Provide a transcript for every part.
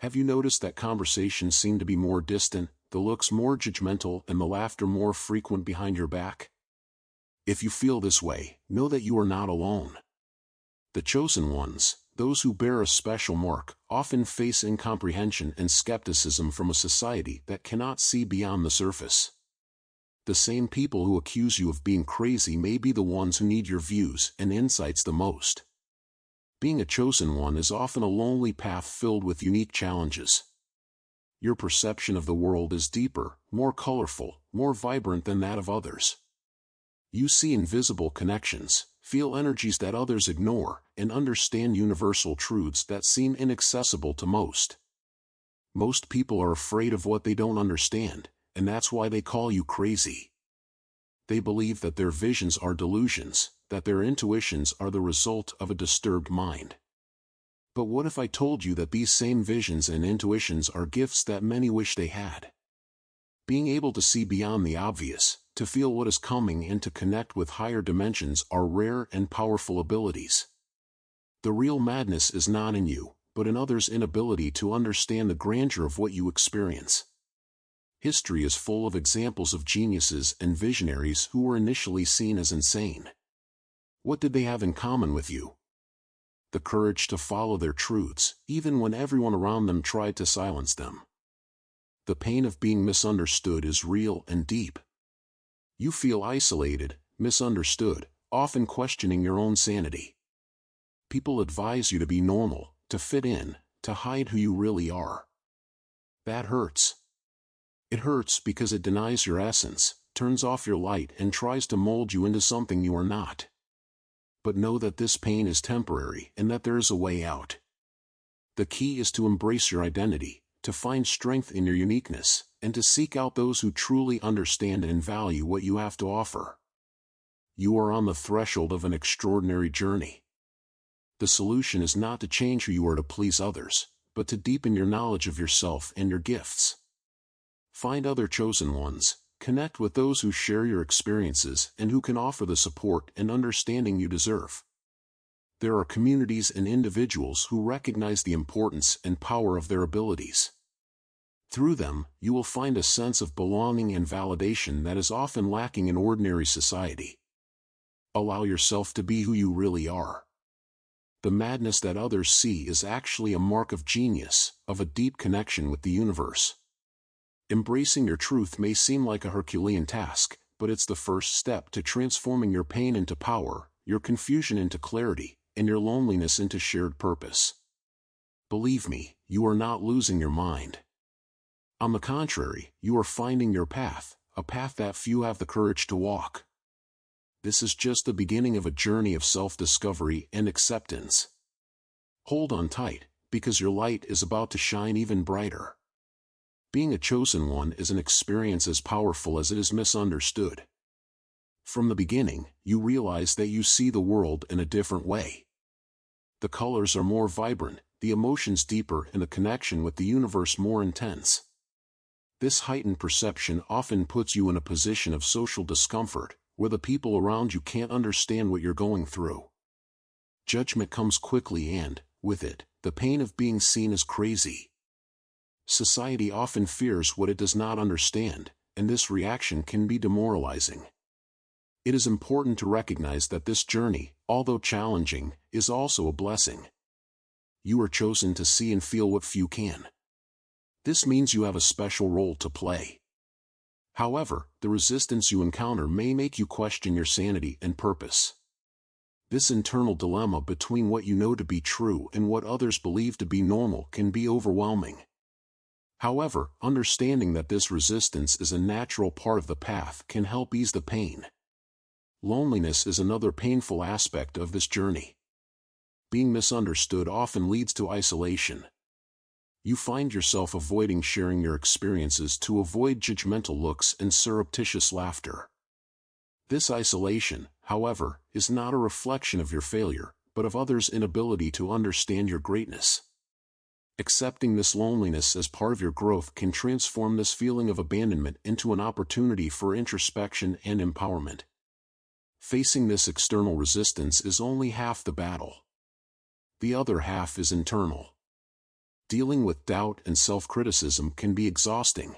Have you noticed that conversations seem to be more distant, the looks more judgmental, and the laughter more frequent behind your back? If you feel this way, know that you are not alone. The chosen ones, those who bear a special mark, often face incomprehension and skepticism from a society that cannot see beyond the surface. The same people who accuse you of being crazy may be the ones who need your views and insights the most. Being a chosen one is often a lonely path filled with unique challenges. Your perception of the world is deeper, more colorful, more vibrant than that of others. You see invisible connections, feel energies that others ignore, and understand universal truths that seem inaccessible to most. Most people are afraid of what they don't understand, and that's why they call you crazy. They believe that their visions are delusions, that their intuitions are the result of a disturbed mind. But what if I told you that these same visions and intuitions are gifts that many wish they had? Being able to see beyond the obvious, to feel what is coming, and to connect with higher dimensions are rare and powerful abilities. The real madness is not in you, but in others' inability to understand the grandeur of what you experience. History is full of examples of geniuses and visionaries who were initially seen as insane. What did they have in common with you? The courage to follow their truths, even when everyone around them tried to silence them. The pain of being misunderstood is real and deep. You feel isolated, misunderstood, often questioning your own sanity. People advise you to be normal, to fit in, to hide who you really are. That hurts. It hurts because it denies your essence, turns off your light, and tries to mold you into something you are not. But know that this pain is temporary and that there is a way out. The key is to embrace your identity, to find strength in your uniqueness, and to seek out those who truly understand and value what you have to offer. You are on the threshold of an extraordinary journey. The solution is not to change who you are to please others, but to deepen your knowledge of yourself and your gifts. Find other chosen ones, connect with those who share your experiences and who can offer the support and understanding you deserve. There are communities and individuals who recognize the importance and power of their abilities. Through them, you will find a sense of belonging and validation that is often lacking in ordinary society. Allow yourself to be who you really are. The madness that others see is actually a mark of genius, of a deep connection with the universe. Embracing your truth may seem like a Herculean task, but it's the first step to transforming your pain into power, your confusion into clarity, and your loneliness into shared purpose. Believe me, you are not losing your mind. On the contrary, you are finding your path, a path that few have the courage to walk. This is just the beginning of a journey of self-discovery and acceptance. Hold on tight, because your light is about to shine even brighter. Being a chosen one is an experience as powerful as it is misunderstood. From the beginning, you realize that you see the world in a different way. The colors are more vibrant, the emotions deeper, and the connection with the universe more intense. This heightened perception often puts you in a position of social discomfort, where the people around you can't understand what you're going through. Judgment comes quickly and, with it, the pain of being seen as crazy. Society often fears what it does not understand, and this reaction can be demoralizing. It is important to recognize that this journey, although challenging, is also a blessing. You are chosen to see and feel what few can. This means you have a special role to play. However, the resistance you encounter may make you question your sanity and purpose. This internal dilemma between what you know to be true and what others believe to be normal can be overwhelming. However, understanding that this resistance is a natural part of the path can help ease the pain. Loneliness is another painful aspect of this journey. Being misunderstood often leads to isolation. You find yourself avoiding sharing your experiences to avoid judgmental looks and surreptitious laughter. This isolation, however, is not a reflection of your failure, but of others' inability to understand your greatness. Accepting this loneliness as part of your growth can transform this feeling of abandonment into an opportunity for introspection and empowerment. Facing this external resistance is only half the battle. The other half is internal. Dealing with doubt and self-criticism can be exhausting.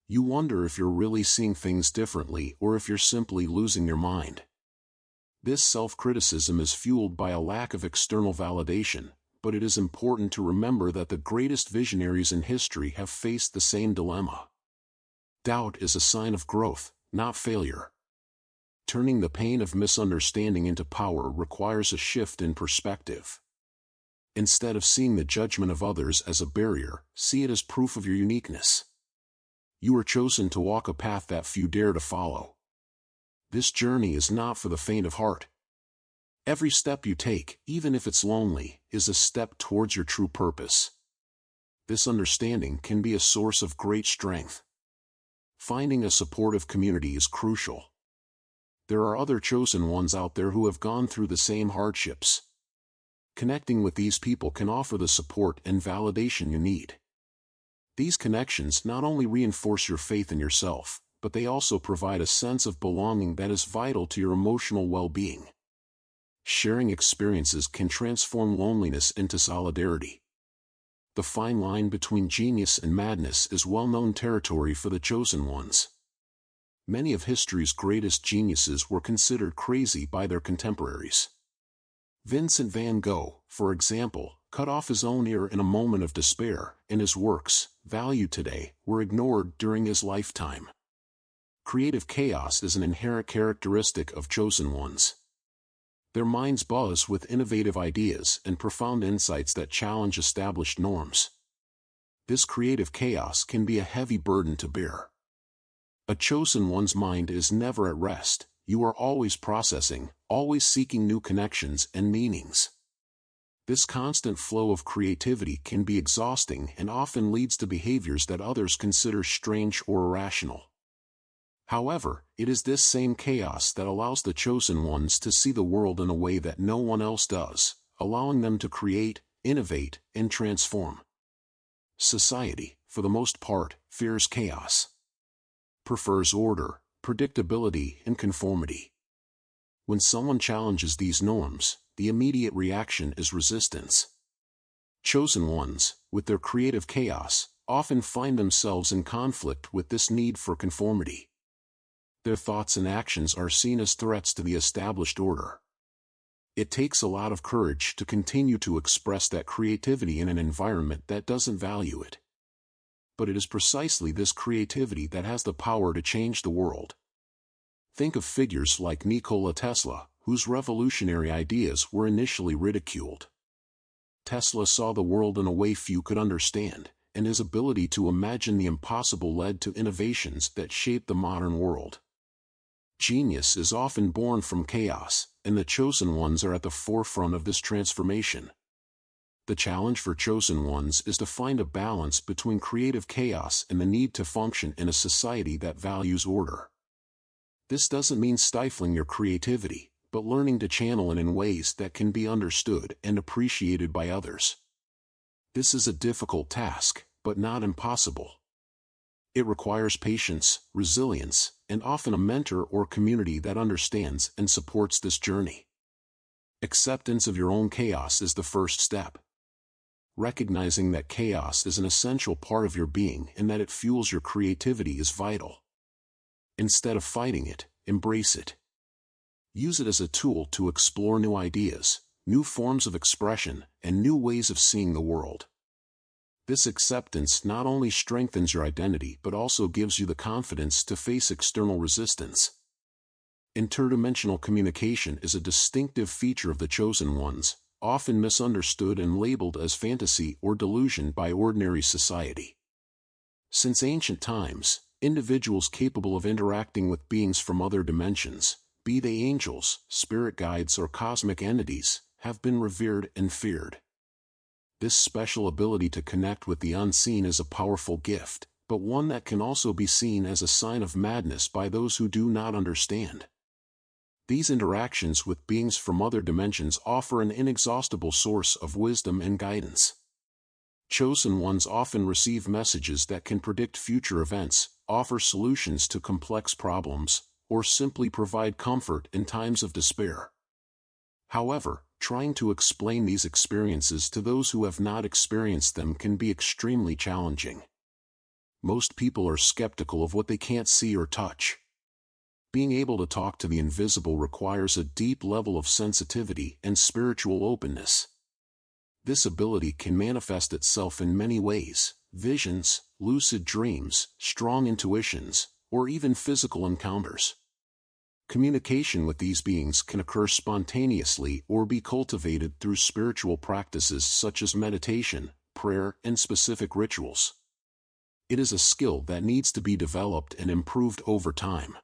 You wonder if you're really seeing things differently or if you're simply losing your mind. This self-criticism is fueled by a lack of external validation, but it is important to remember that the greatest visionaries in history have faced the same dilemma. Doubt is a sign of growth, not failure. Turning the pain of misunderstanding into power requires a shift in perspective. Instead of seeing the judgment of others as a barrier, see it as proof of your uniqueness. You are chosen to walk a path that few dare to follow. This journey is not for the faint of heart. Every step you take, even if it's lonely, is a step towards your true purpose. This understanding can be a source of great strength. Finding a supportive community is crucial. There are other chosen ones out there who have gone through the same hardships. Connecting with these people can offer the support and validation you need. These connections not only reinforce your faith in yourself, but they also provide a sense of belonging that is vital to your emotional well-being. Sharing experiences can transform loneliness into solidarity. The fine line between genius and madness is well-known territory for the chosen ones. Many of history's greatest geniuses were considered crazy by their contemporaries. Vincent van Gogh, for example, cut off his own ear in a moment of despair, and his works, valued today, were ignored during his lifetime. Creative chaos is an inherent characteristic of chosen ones. Their minds buzz with innovative ideas and profound insights that challenge established norms. This creative chaos can be a heavy burden to bear. A chosen one's mind is never at rest. You are always processing, always seeking new connections and meanings. This constant flow of creativity can be exhausting and often leads to behaviors that others consider strange or irrational. However, it is this same chaos that allows the chosen ones to see the world in a way that no one else does, allowing them to create, innovate, and transform. Society, for the most part, fears chaos. Prefers order, predictability, and conformity. When someone challenges these norms, the immediate reaction is resistance. Chosen ones, with their creative chaos, often find themselves in conflict with this need for conformity. Their thoughts and actions are seen as threats to the established order. It takes a lot of courage to continue to express that creativity in an environment that doesn't value it. But it is precisely this creativity that has the power to change the world. Think of figures like Nikola Tesla, whose revolutionary ideas were initially ridiculed. Tesla saw the world in a way few could understand, and his ability to imagine the impossible led to innovations that shaped the modern world. Genius is often born from chaos, and the chosen ones are at the forefront of this transformation. The challenge for chosen ones is to find a balance between creative chaos and the need to function in a society that values order. This doesn't mean stifling your creativity, but learning to channel it in ways that can be understood and appreciated by others. This is a difficult task, but not impossible. It requires patience, resilience, and often a mentor or community that understands and supports this journey. Acceptance of your own chaos is the first step. Recognizing that chaos is an essential part of your being and that it fuels your creativity is vital. Instead of fighting it, embrace it. Use it as a tool to explore new ideas, new forms of expression, and new ways of seeing the world. This acceptance not only strengthens your identity but also gives you the confidence to face external resistance. Interdimensional communication is a distinctive feature of the chosen ones, often misunderstood and labeled as fantasy or delusion by ordinary society. Since ancient times, individuals capable of interacting with beings from other dimensions, be they angels, spirit guides, or cosmic entities, have been revered and feared. This special ability to connect with the unseen is a powerful gift, but one that can also be seen as a sign of madness by those who do not understand. These interactions with beings from other dimensions offer an inexhaustible source of wisdom and guidance. Chosen ones often receive messages that can predict future events, offer solutions to complex problems, or simply provide comfort in times of despair. However, trying to explain these experiences to those who have not experienced them can be extremely challenging. Most people are skeptical of what they can't see or touch. Being able to talk to the invisible requires a deep level of sensitivity and spiritual openness. This ability can manifest itself in many ways: visions, lucid dreams, strong intuitions, or even physical encounters. Communication with these beings can occur spontaneously or be cultivated through spiritual practices such as meditation, prayer, and specific rituals. It is a skill that needs to be developed and improved over time.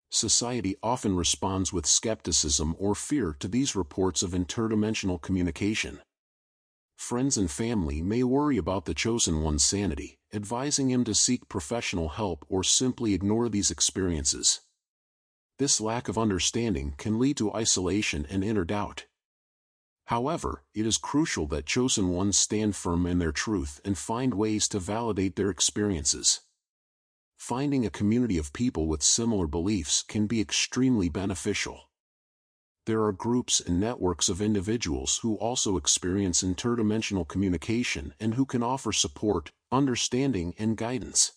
Society often responds with skepticism or fear to these reports of interdimensional communication. Friends and family may worry about the chosen one's sanity, advising him to seek professional help or simply ignore these experiences. This lack of understanding can lead to isolation and inner doubt. However, it is crucial that chosen ones stand firm in their truth and find ways to validate their experiences. Finding a community of people with similar beliefs can be extremely beneficial. There are groups and networks of individuals who also experience interdimensional communication and who can offer support, understanding, and guidance.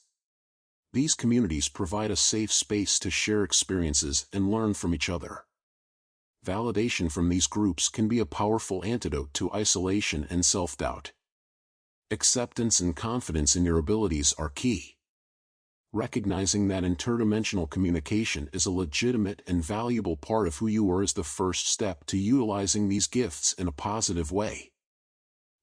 These communities provide a safe space to share experiences and learn from each other. Validation from these groups can be a powerful antidote to isolation and self-doubt. Acceptance and confidence in your abilities are key. Recognizing that interdimensional communication is a legitimate and valuable part of who you are is the first step to utilizing these gifts in a positive way.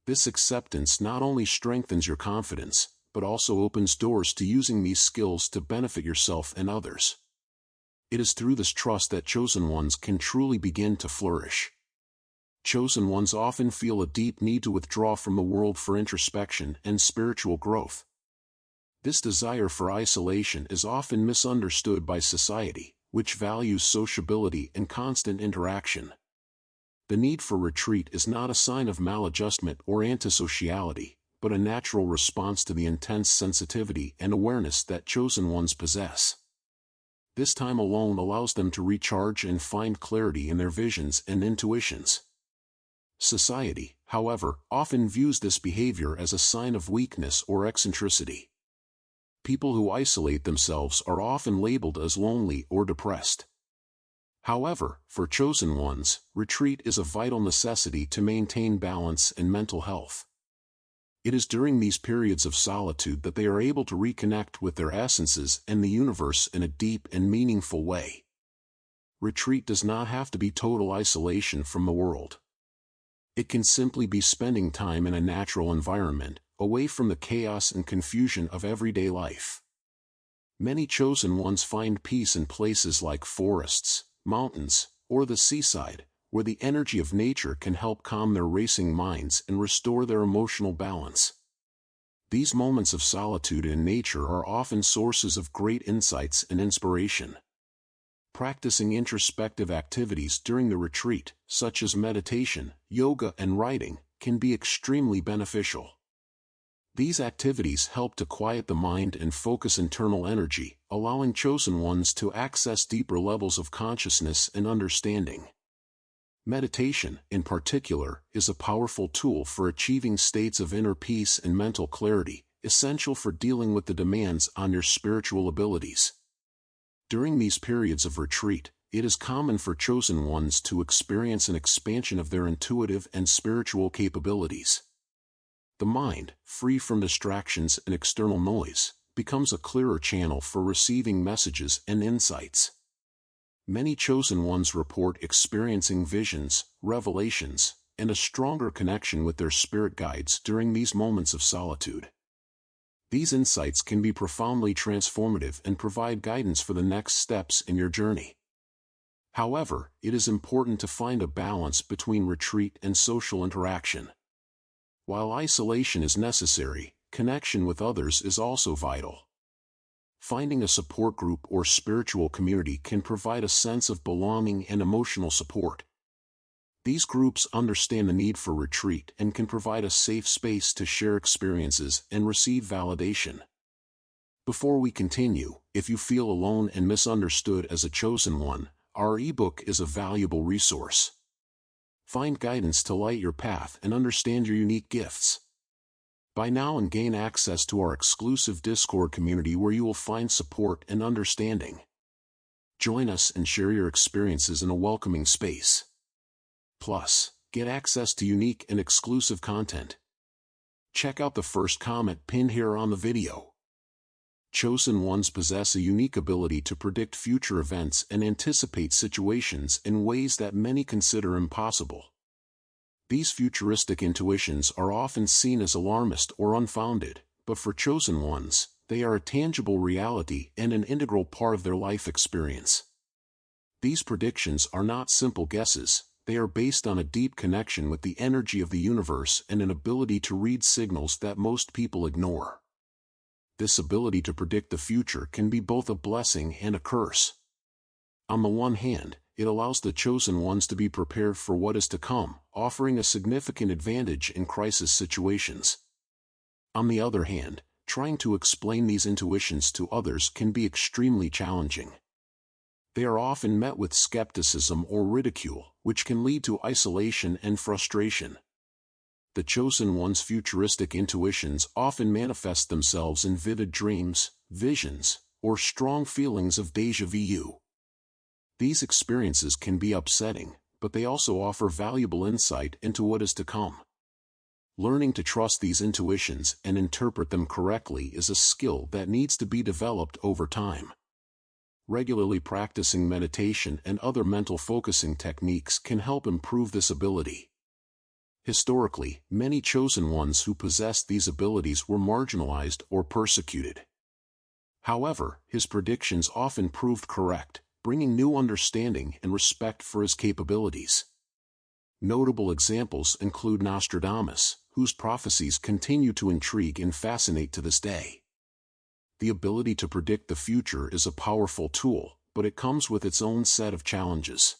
This acceptance not only strengthens your confidence, but also opens doors to using these skills to benefit yourself and others. It is through this trust that chosen ones can truly begin to flourish. Chosen ones often feel a deep need to withdraw from the world for introspection and spiritual growth. This desire for isolation is often misunderstood by society, which values sociability and constant interaction. The need for retreat is not a sign of maladjustment or antisociality, but a natural response to the intense sensitivity and awareness that chosen ones possess. This time alone allows them to recharge and find clarity in their visions and intuitions. Society, however, often views this behavior as a sign of weakness or eccentricity. People who isolate themselves are often labeled as lonely or depressed. However, for chosen ones, retreat is a vital necessity to maintain balance and mental health. It is during these periods of solitude that they are able to reconnect with their essences and the universe in a deep and meaningful way. Retreat does not have to be total isolation from the world. It can simply be spending time in a natural environment, away from the chaos and confusion of everyday life. Many chosen ones find peace in places like forests, mountains, or the seaside, where the energy of nature can help calm their racing minds and restore their emotional balance. These moments of solitude in nature are often sources of great insights and inspiration. Practicing introspective activities during the retreat, such as meditation, yoga, and writing, can be extremely beneficial. These activities help to quiet the mind and focus internal energy, allowing chosen ones to access deeper levels of consciousness and understanding. Meditation, in particular, is a powerful tool for achieving states of inner peace and mental clarity, essential for dealing with the demands on your spiritual abilities. During these periods of retreat, it is common for chosen ones to experience an expansion of their intuitive and spiritual capabilities. The mind, free from distractions and external noise, becomes a clearer channel for receiving messages and insights. Many chosen ones report experiencing visions, revelations, and a stronger connection with their spirit guides during these moments of solitude. These insights can be profoundly transformative and provide guidance for the next steps in your journey. However, it is important to find a balance between retreat and social interaction. While isolation is necessary, connection with others is also vital. Finding a support group or spiritual community can provide a sense of belonging and emotional support. These groups understand the need for retreat and can provide a safe space to share experiences and receive validation. Before we continue, if you feel alone and misunderstood as a chosen one, our ebook is a valuable resource. Find guidance to light your path and understand your unique gifts. Buy now and gain access to our exclusive Discord community where you will find support and understanding. Join us and share your experiences in a welcoming space. Plus, get access to unique and exclusive content. Check out the first comment pinned here on the video. Chosen ones possess a unique ability to predict future events and anticipate situations in ways that many consider impossible. These futuristic intuitions are often seen as alarmist or unfounded, but for chosen ones, they are a tangible reality and an integral part of their life experience. These predictions are not simple guesses, they are based on a deep connection with the energy of the universe and an ability to read signals that most people ignore. This ability to predict the future can be both a blessing and a curse. On the one hand, it allows the chosen ones to be prepared for what is to come, offering a significant advantage in crisis situations. On the other hand, trying to explain these intuitions to others can be extremely challenging. They are often met with skepticism or ridicule, which can lead to isolation and frustration. The chosen one's futuristic intuitions often manifest themselves in vivid dreams, visions, or strong feelings of déjà vu. These experiences can be upsetting, but they also offer valuable insight into what is to come. Learning to trust these intuitions and interpret them correctly is a skill that needs to be developed over time. Regularly practicing meditation and other mental focusing techniques can help improve this ability. Historically, many chosen ones who possessed these abilities were marginalized or persecuted. However, his predictions often proved correct, bringing new understanding and respect for his capabilities. Notable examples include Nostradamus, whose prophecies continue to intrigue and fascinate to this day. The ability to predict the future is a powerful tool, but it comes with its own set of challenges.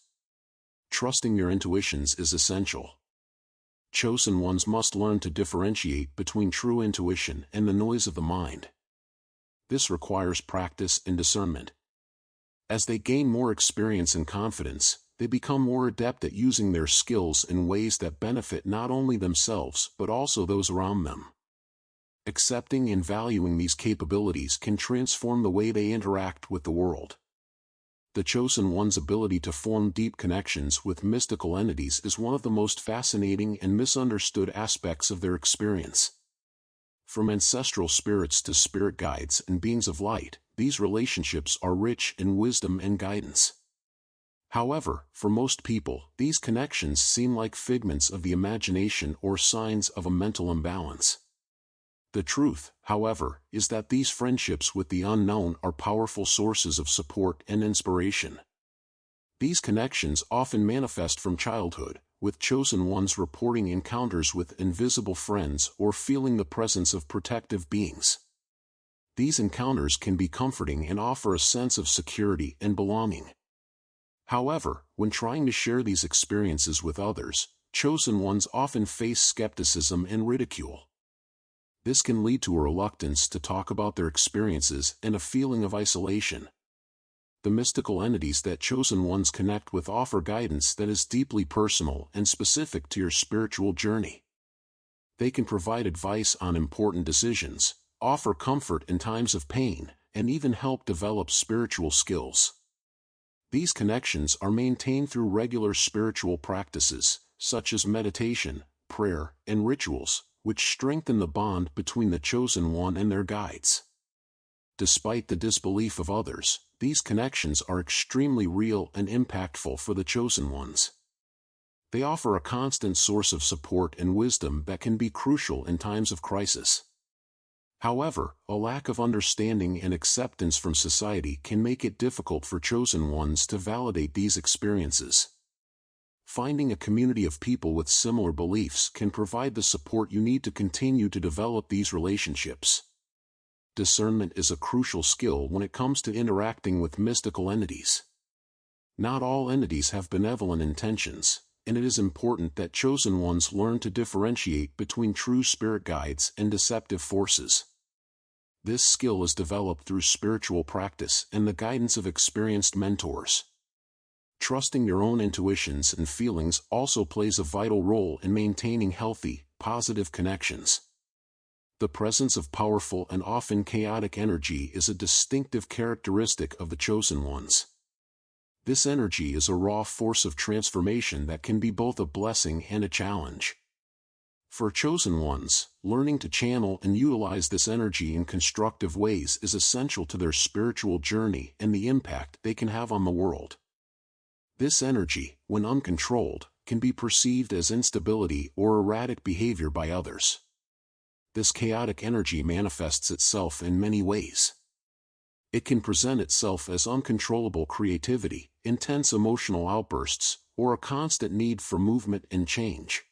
Trusting your intuitions is essential. Chosen ones must learn to differentiate between true intuition and the noise of the mind. This requires practice and discernment. As they gain more experience and confidence, they become more adept at using their skills in ways that benefit not only themselves but also those around them. Accepting and valuing these capabilities can transform the way they interact with the world. The chosen one's ability to form deep connections with mystical entities is one of the most fascinating and misunderstood aspects of their experience. From ancestral spirits to spirit guides and beings of light, these relationships are rich in wisdom and guidance. However, for most people, these connections seem like figments of the imagination or signs of a mental imbalance. The truth, however, is that these friendships with the unknown are powerful sources of support and inspiration. These connections often manifest from childhood, with chosen ones reporting encounters with invisible friends or feeling the presence of protective beings. These encounters can be comforting and offer a sense of security and belonging. However, when trying to share these experiences with others, chosen ones often face skepticism and ridicule. This can lead to a reluctance to talk about their experiences and a feeling of isolation. The mystical entities that chosen ones connect with offer guidance that is deeply personal and specific to your spiritual journey. They can provide advice on important decisions, offer comfort in times of pain, and even help develop spiritual skills. These connections are maintained through regular spiritual practices, such as meditation, prayer, and rituals, which strengthen the bond between the chosen one and their guides. Despite the disbelief of others, these connections are extremely real and impactful for the chosen ones. They offer a constant source of support and wisdom that can be crucial in times of crisis. However, a lack of understanding and acceptance from society can make it difficult for chosen ones to validate these experiences. Finding a community of people with similar beliefs can provide the support you need to continue to develop these relationships. Discernment is a crucial skill when it comes to interacting with mystical entities. Not all entities have benevolent intentions, and it is important that chosen ones learn to differentiate between true spirit guides and deceptive forces. This skill is developed through spiritual practice and the guidance of experienced mentors. Trusting your own intuitions and feelings also plays a vital role in maintaining healthy, positive connections. The presence of powerful and often chaotic energy is a distinctive characteristic of the chosen ones. This energy is a raw force of transformation that can be both a blessing and a challenge. For chosen ones, learning to channel and utilize this energy in constructive ways is essential to their spiritual journey and the impact they can have on the world. This energy, when uncontrolled, can be perceived as instability or erratic behavior by others. This chaotic energy manifests itself in many ways. It can present itself as uncontrollable creativity, intense emotional outbursts, or a constant need for movement and change.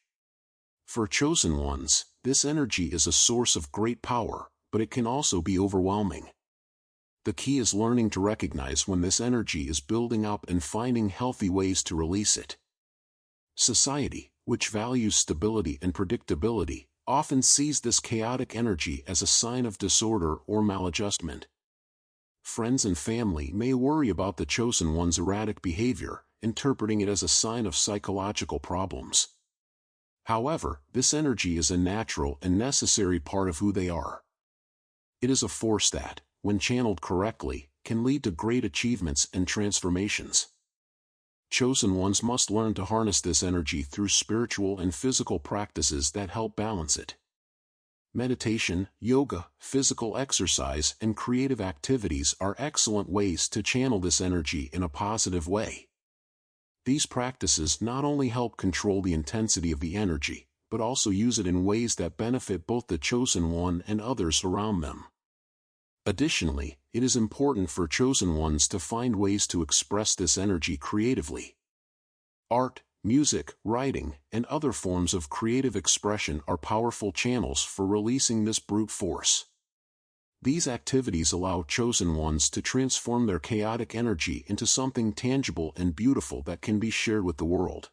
For chosen ones, this energy is a source of great power, but it can also be overwhelming. The key is learning to recognize when this energy is building up and finding healthy ways to release it. Society, which values stability and predictability, often sees this chaotic energy as a sign of disorder or maladjustment. Friends and family may worry about the chosen one's erratic behavior, interpreting it as a sign of psychological problems. However, this energy is a natural and necessary part of who they are. It is a force that, when channeled correctly, can lead to great achievements and transformations. Chosen ones must learn to harness this energy through spiritual and physical practices that help balance it. Meditation, yoga, physical exercise, and creative activities are excellent ways to channel this energy in a positive way. These practices not only help control the intensity of the energy, but also use it in ways that benefit both the chosen one and others around them. Additionally, it is important for chosen ones to find ways to express this energy creatively. Art, music, writing, and other forms of creative expression are powerful channels for releasing this brute force. These activities allow chosen ones to transform their chaotic energy into something tangible and beautiful that can be shared with the world.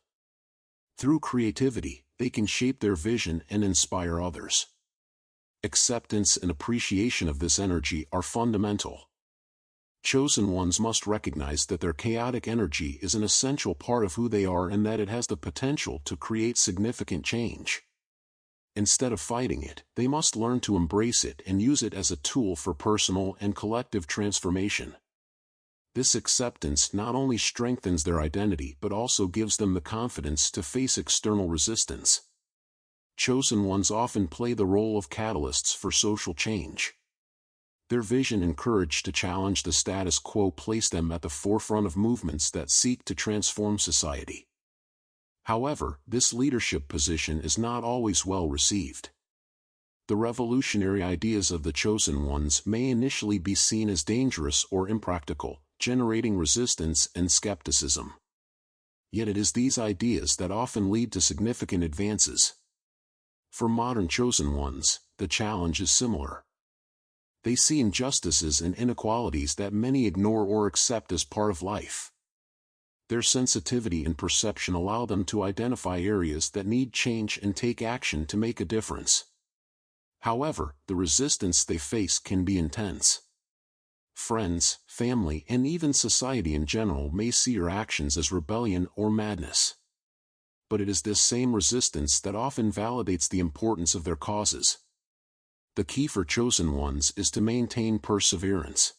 Through creativity, they can shape their vision and inspire others. Acceptance and appreciation of this energy are fundamental. Chosen ones must recognize that their chaotic energy is an essential part of who they are and that it has the potential to create significant change. Instead of fighting it, they must learn to embrace it and use it as a tool for personal and collective transformation. This acceptance not only strengthens their identity but also gives them the confidence to face external resistance. Chosen ones often play the role of catalysts for social change. Their vision and courage to challenge the status quo place them at the forefront of movements that seek to transform society. However, this leadership position is not always well received. The revolutionary ideas of the chosen ones may initially be seen as dangerous or impractical, generating resistance and skepticism. Yet it is these ideas that often lead to significant advances. For modern chosen ones, the challenge is similar. They see injustices and inequalities that many ignore or accept as part of life. Their sensitivity and perception allow them to identify areas that need change and take action to make a difference. However, the resistance they face can be intense. Friends, family, and even society in general may see your actions as rebellion or madness. But it is this same resistance that often validates the importance of their causes. The key for chosen ones is to maintain perseverance.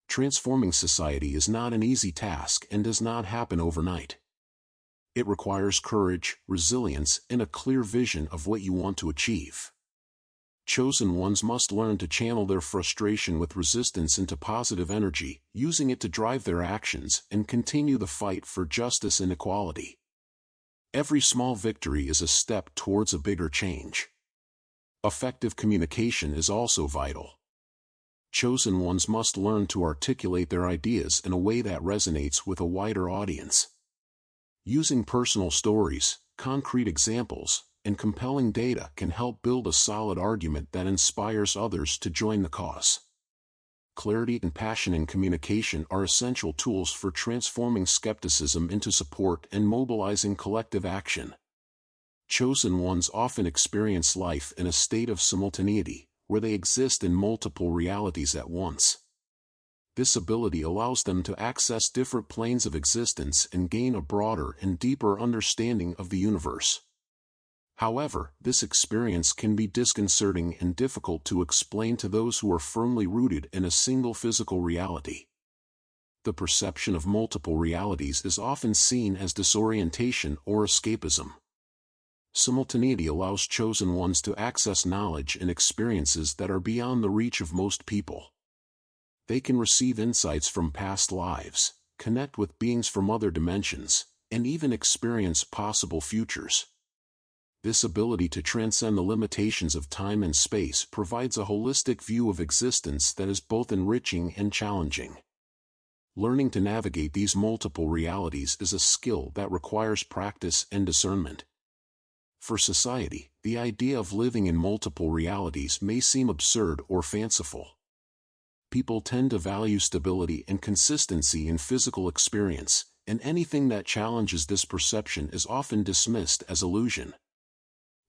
Transforming society is not an easy task and does not happen overnight. It requires courage, resilience, and a clear vision of what you want to achieve. Chosen ones must learn to channel their frustration with resistance into positive energy, using it to drive their actions and continue the fight for justice and equality. Every small victory is a step towards a bigger change. Effective communication is also vital. Chosen ones must learn to articulate their ideas in a way that resonates with a wider audience. Using personal stories, concrete examples, and compelling data can help build a solid argument that inspires others to join the cause. Clarity and passion in communication are essential tools for transforming skepticism into support and mobilizing collective action. Chosen ones often experience life in a state of simultaneity, where they exist in multiple realities at once. This ability allows them to access different planes of existence and gain a broader and deeper understanding of the universe. However, this experience can be disconcerting and difficult to explain to those who are firmly rooted in a single physical reality. The perception of multiple realities is often seen as disorientation or escapism. Simultaneity allows chosen ones to access knowledge and experiences that are beyond the reach of most people. They can receive insights from past lives, connect with beings from other dimensions, and even experience possible futures. This ability to transcend the limitations of time and space provides a holistic view of existence that is both enriching and challenging. Learning to navigate these multiple realities is a skill that requires practice and discernment. For society, the idea of living in multiple realities may seem absurd or fanciful. People tend to value stability and consistency in physical experience, and anything that challenges this perception is often dismissed as illusion.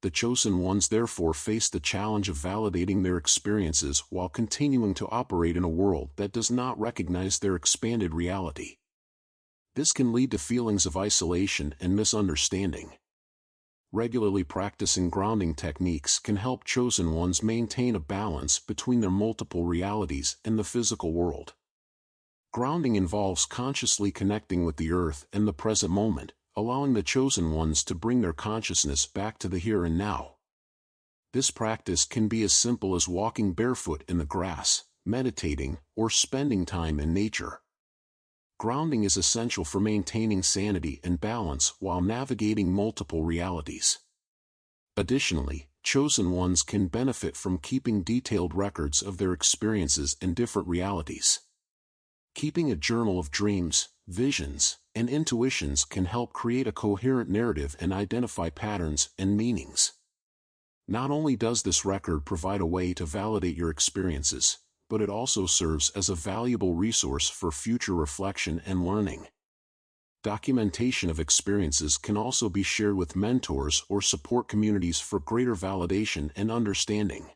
The chosen ones therefore face the challenge of validating their experiences while continuing to operate in a world that does not recognize their expanded reality. This can lead to feelings of isolation and misunderstanding. Regularly practicing grounding techniques can help chosen ones maintain a balance between their multiple realities and the physical world. Grounding involves consciously connecting with the earth and the present moment, allowing the chosen ones to bring their consciousness back to the here and now. This practice can be as simple as walking barefoot in the grass, meditating, or spending time in nature. Grounding is essential for maintaining sanity and balance while navigating multiple realities. Additionally, chosen ones can benefit from keeping detailed records of their experiences in different realities. Keeping a journal of dreams, visions, and intuitions can help create a coherent narrative and identify patterns and meanings. Not only does this record provide a way to validate your experiences, but it also serves as a valuable resource for future reflection and learning. Documentation of experiences can also be shared with mentors or support communities for greater validation and understanding.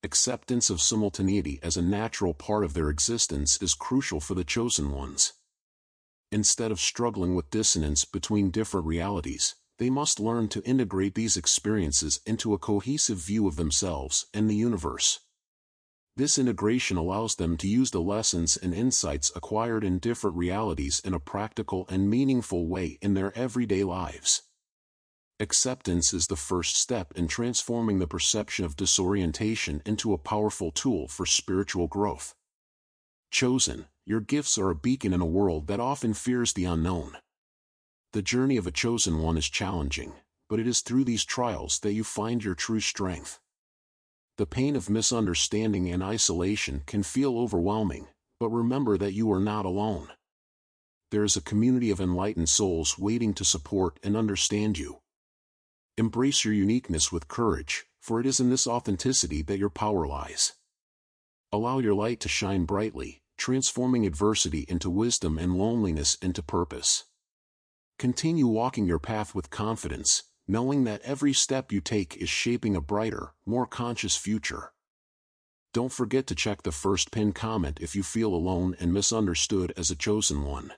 Acceptance of simultaneity as a natural part of their existence is crucial for the chosen ones. Instead of struggling with dissonance between different realities, they must learn to integrate these experiences into a cohesive view of themselves and the universe. This integration allows them to use the lessons and insights acquired in different realities in a practical and meaningful way in their everyday lives. Acceptance is the first step in transforming the perception of disorientation into a powerful tool for spiritual growth. Chosen, your gifts are a beacon in a world that often fears the unknown. The journey of a chosen one is challenging, but it is through these trials that you find your true strength. The pain of misunderstanding and isolation can feel overwhelming, but remember that you are not alone. There is a community of enlightened souls waiting to support and understand you. Embrace your uniqueness with courage, for it is in this authenticity that your power lies. Allow your light to shine brightly, transforming adversity into wisdom and loneliness into purpose. Continue walking your path with confidence, knowing that every step you take is shaping a brighter, more conscious future. Don't forget to check the first pinned comment if you feel alone and misunderstood as a chosen one.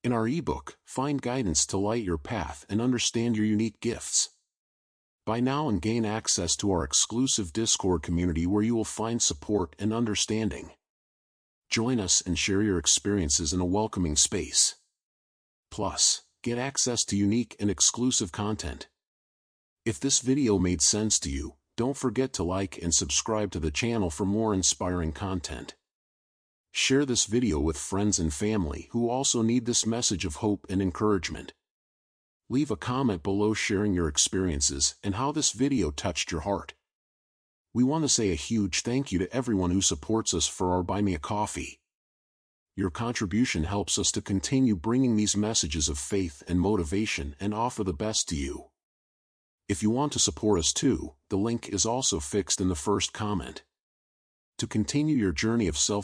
In our ebook, find guidance to light your path and understand your unique gifts. Buy now and gain access to our exclusive Discord community where you will find support and understanding. Join us and share your experiences in a welcoming space. Plus, get access to unique and exclusive content. If this video made sense to you, don't forget to like and subscribe to the channel for more inspiring content. Share this video with friends and family who also need this message of hope and encouragement. Leave a comment below sharing your experiences and how this video touched your heart. We want to say a huge thank you to everyone who supports us for our Buy Me a Coffee. Your contribution helps us to continue bringing these messages of faith and motivation and offer the best to you. If you want to support us too, the link is also fixed in the first comment. To continue your journey of self